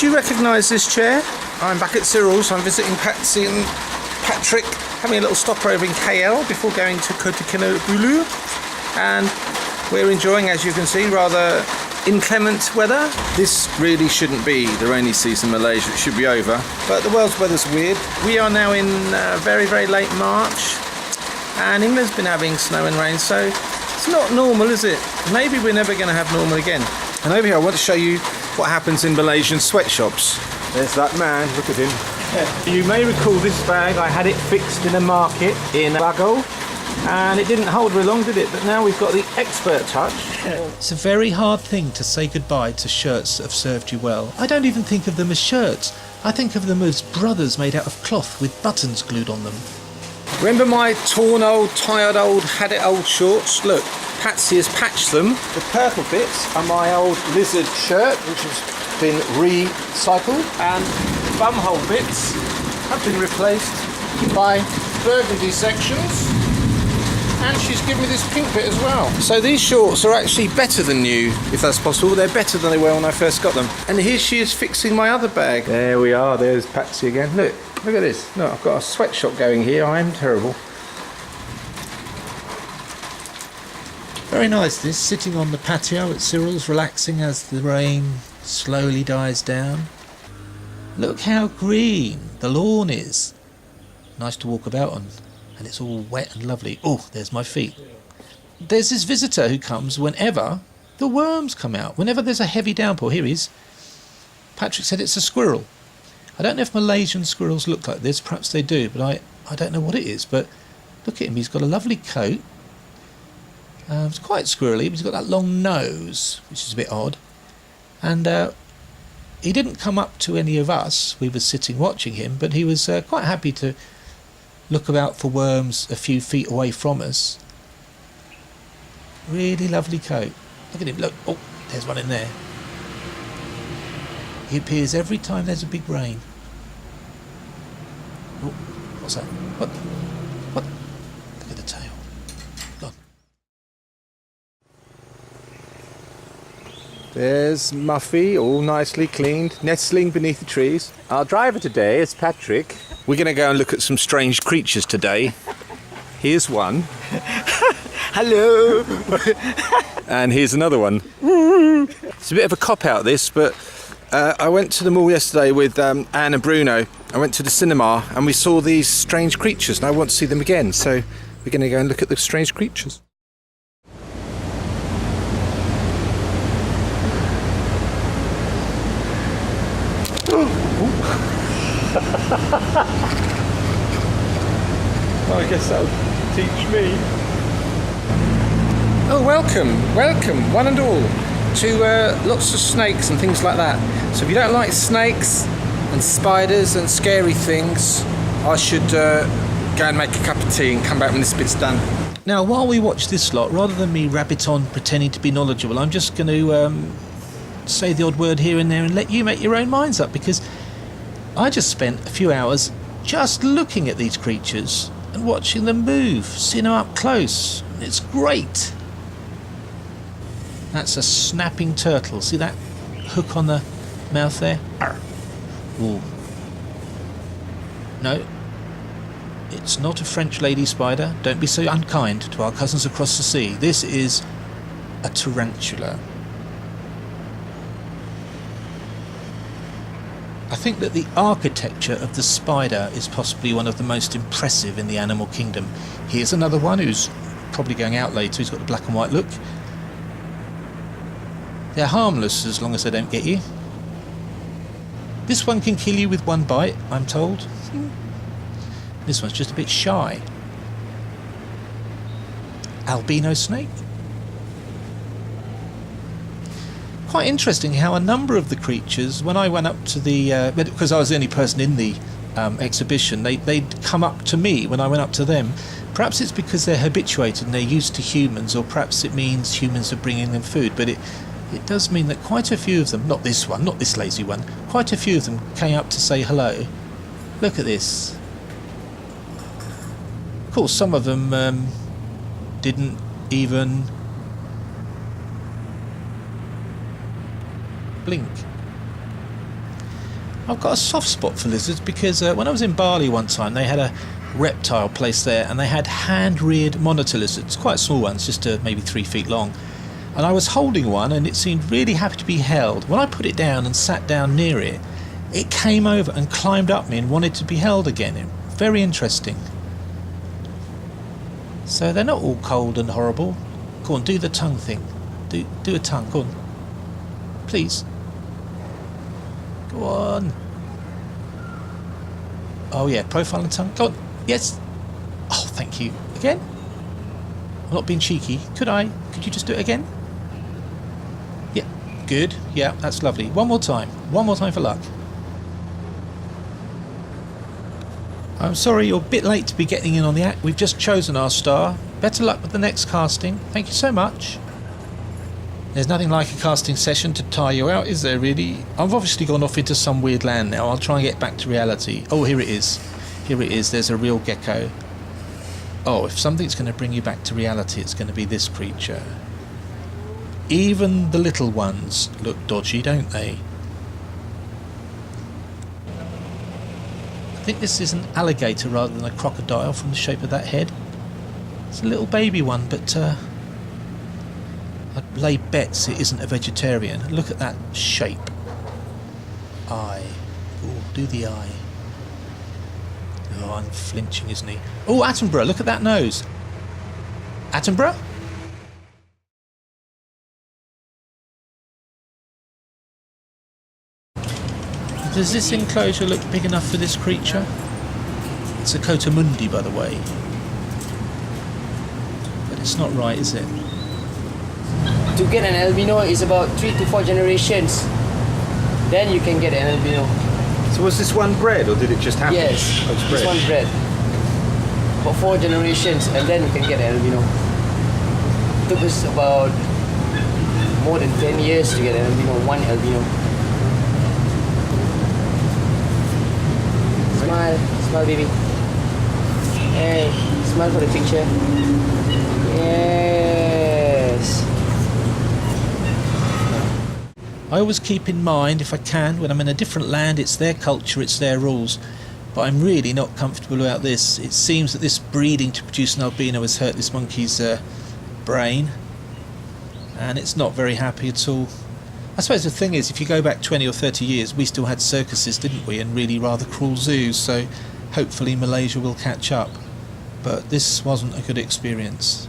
you recognise this chair? I'm back at Cyril's. I'm visiting Patsy and Patrick, having a little stopover over in KL before going to Kota Kinabalu, and we're enjoying, as you can see, rather inclement weather. This really shouldn't be the rainy season in Malaysia. It should be over, but the world's weather's weird. We are now in very, very late March, and England's been having snow and rain, so it's not normal, is it? Maybe we're never going to have normal again. And over here I want to show you what happens in Malaysian sweatshops. There's that man, look at him. Yeah. You may recall this bag, I had it fixed in a market in Bagel, and it didn't hold very long, did it? But now we've got the expert touch. It's a very hard thing to say goodbye to shirts that have served you well. I don't even think of them as shirts. I think of them as brothers made out of cloth with buttons glued on them. Remember my torn old, tired old, had it old shorts? Look, Patsy has patched them. The purple bits are my old lizard shirt, which has been recycled, and the bumhole bits have been replaced by burgundy sections, and she's given me this pink bit as well. So these shorts are actually better than new, if that's possible. They're better than they were when I first got them. And here she is fixing my other bag. There we are, there's Patsy again. Look at this. Look, I've got a sweatshop going here. I'm terrible. Very nice this, sitting on the patio at Cyril's, relaxing as the rain slowly dies down. Look how green the lawn is. Nice to walk about on, and it's all wet and lovely. Oh, there's my feet. There's this visitor who comes whenever the worms come out, whenever there's a heavy downpour. Here he is. Patrick said it's a squirrel. I don't know if Malaysian squirrels look like this, perhaps they do, but I don't know what it is. But look at him, he's got a lovely coat. It's quite squirrely, but he's got that long nose, which is a bit odd. And he didn't come up to any of us. We were sitting watching him, but he was quite happy to look about for worms a few feet away from us. Really lovely coat. Look at him, look. Oh, there's one in there. He appears every time there's a big rain. Oh, what's that? What? Look at the tail. Go on. There's Muffy, all nicely cleaned, nestling beneath the trees. Our driver today is Patrick. We're going to go and look at some strange creatures today. Here's one. Hello. And here's another one. It's a bit of a cop-out, this, but I went to the mall yesterday with Anne and Bruno. I went to the cinema and we saw these strange creatures, and I want to see them again. So we're going to go and look at the strange creatures. Well, I guess that'll teach me. Oh, welcome, one and all, to lots of snakes and things like that. So if you don't like snakes and spiders and scary things, I should go and make a cup of tea and come back when this bit's done. Now, while we watch this lot, rather than me rabbit on pretending to be knowledgeable, I'm just going to say the odd word here and there and let you make your own minds up, because I just spent a few hours just looking at these creatures and watching them move, seeing them up close. It's great. That's a snapping turtle. See that hook on the mouth there? Ooh. No, it's not a French lady spider. Don't be so unkind to our cousins across the sea. This is a tarantula. I think that the architecture of the spider is possibly one of the most impressive in the animal kingdom. Here's another one who's probably going out later. He's got the black and white look. They're harmless as long as they don't get you. This one can kill you with one bite, I'm told. This one's just a bit shy. Albino snake. Quite interesting how a number of the creatures, when I went up to the because I was the only person in the exhibition, they'd come up to me when I went up to them. Perhaps it's because they're habituated and they're used to humans, or perhaps it means humans are bringing them food, but it does mean that quite a few of them, not this one, not this lazy one, quite a few of them came up to say hello. Look at this. Of course, some of them didn't even blink. I've got a soft spot for lizards because when I was in Bali one time, they had a reptile place there, and they had hand-reared monitor lizards, quite small ones, just maybe 3 feet long. And I was holding one, and it seemed really happy to be held. When I put it down and sat down near it, it came over and climbed up me and wanted to be held again. Very interesting. So they're not all cold and horrible. Go on, do the tongue thing. Do a tongue, go on. Please. Go on. Oh yeah, profile and tongue. Go on. Yes. Oh, thank you. Again? I'm not being cheeky. Could you just do it again? Yeah. Good. Yeah, that's lovely. One more time. One more time for luck. I'm sorry you're a bit late to be getting in on the act. We've just chosen our star. Better luck with the next casting. Thank you so much. There's nothing like a casting session to tire you out, is there really? I've obviously gone off into some weird land now. I'll try and get back to reality. Oh, here it is. Here it is. There's a real gecko. Oh, if something's going to bring you back to reality, it's going to be this creature. Even the little ones look dodgy, don't they? I think this is an alligator rather than a crocodile from the shape of that head. It's a little baby one, but I'd lay bets it isn't a vegetarian. Look at that shape. Eye. Oh, do the eye. Oh, unflinching, isn't he? Oh, Attenborough, look at that nose. Attenborough? Does this enclosure look big enough for this creature? It's a cotamundi, by the way. But it's not right, is it? To get an albino is about 3 to 4 generations. Then you can get an albino. So was this one bred, or did it just happen? Yes, Oh, it's this bred. one bred. For 4 generations, and then you can get an albino. It took us about more than 10 years to get an albino, one albino. Smile, smile, baby. Hey, smile for the picture. Yes. I always keep in mind, if I can, when I'm in a different land, it's their culture, it's their rules. But I'm really not comfortable about this. It seems that this breeding to produce an albino has hurt this monkey's brain. And it's not very happy at all. I suppose the thing is, if you go back 20 or 30 years, we still had circuses, didn't we? And really rather cruel zoos, so hopefully Malaysia will catch up. But this wasn't a good experience.